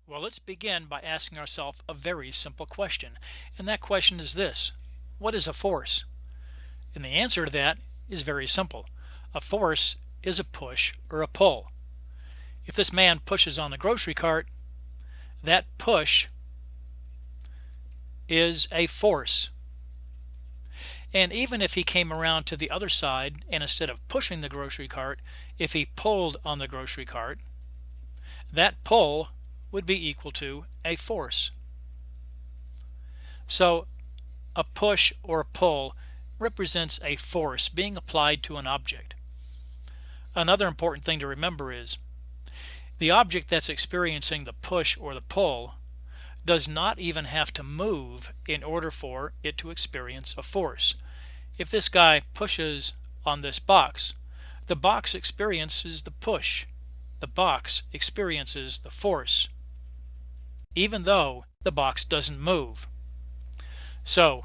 Well, let's begin by asking ourselves a very simple question. And that question is this: what is a force? And the answer to that is very simple. A force is a push or a pull. If this man pushes on the grocery cart, that push is a force. And even if he came around to the other side and instead of pushing the grocery cart, if he pulled on the grocery cart, that pull would be equal to a force. So a push or a pull represents a force being applied to an object. Another important thing to remember is the object that's experiencing the push or the pull does not even have to move in order for it to experience a force. If this guy pushes on this box, the box experiences the push. The box experiences the force, even though the box doesn't move. So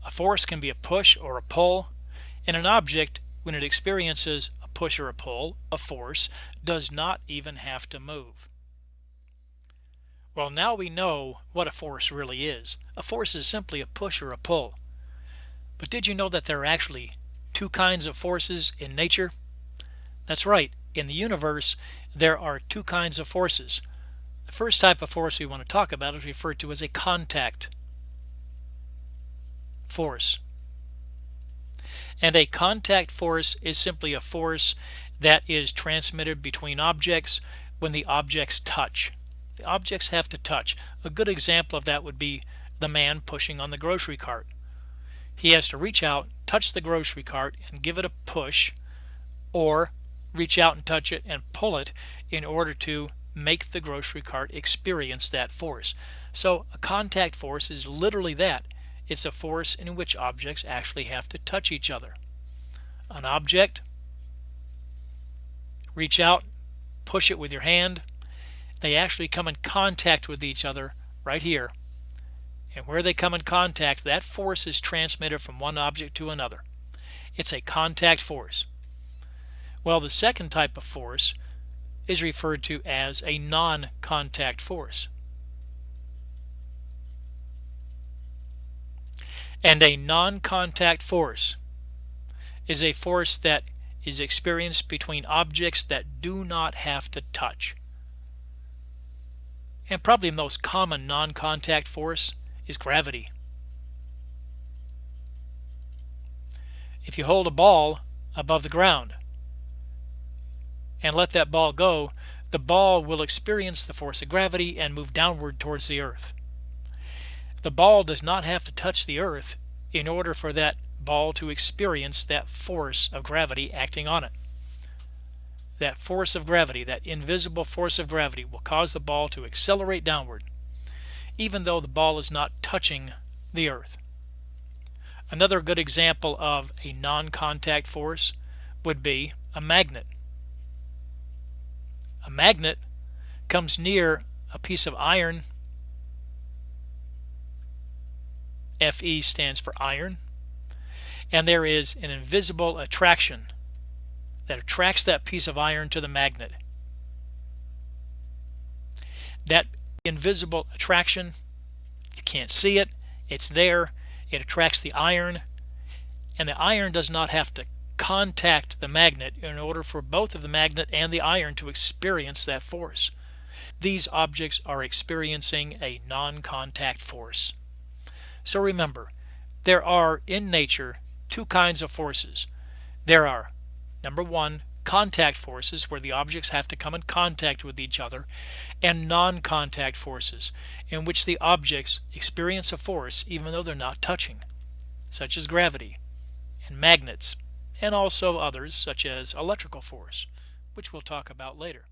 a force can be a push or a pull, and an object, when it experiences a push or a pull, a force, does not even have to move. Well, now we know what a force really is. A force is simply a push or a pull. But did you know that there are actually two kinds of forces in nature? That's right. In the universe, there are two kinds of forces. The first type of force we want to talk about is referred to as a contact force. And a contact force is simply a force that is transmitted between objects when the objects touch. The objects have to touch. A good example of that would be the man pushing on the grocery cart. He has to reach out, touch the grocery cart, and give it a push, or reach out and touch it and pull it in order to make the grocery cart experience that force. So a contact force is literally that. It's a force in which objects actually have to touch each other. An object, reach out, push it with your hand. They actually come in contact with each other right here. And where they come in contact, that force is transmitted from one object to another. It's a contact force. Well, the second type of force is referred to as a non-contact force. And a non-contact force is a force that is experienced between objects that do not have to touch. And probably the most common non-contact force is gravity. If you hold a ball above the ground and let that ball go, the ball will experience the force of gravity and move downward towards the earth. The ball does not have to touch the earth in order for that ball to experience that force of gravity acting on it. That force of gravity, that invisible force of gravity, will cause the ball to accelerate downward, even though the ball is not touching the earth. Another good example of a non-contact force would be a magnet. A magnet comes near a piece of iron. Fe stands for iron. And there is an invisible attraction that attracts that piece of iron to the magnet. That invisible attraction, you can't see it, it's there, it attracts the iron, and the iron does not have to contact the magnet in order for both of the magnet and the iron to experience that force. These objects are experiencing a non-contact force. So remember, there are in nature two kinds of forces. There are, number one, contact forces, where the objects have to come in contact with each other, and non-contact forces, in which the objects experience a force even though they're not touching, such as gravity and magnets, and also others such as electrical force, which we'll talk about later.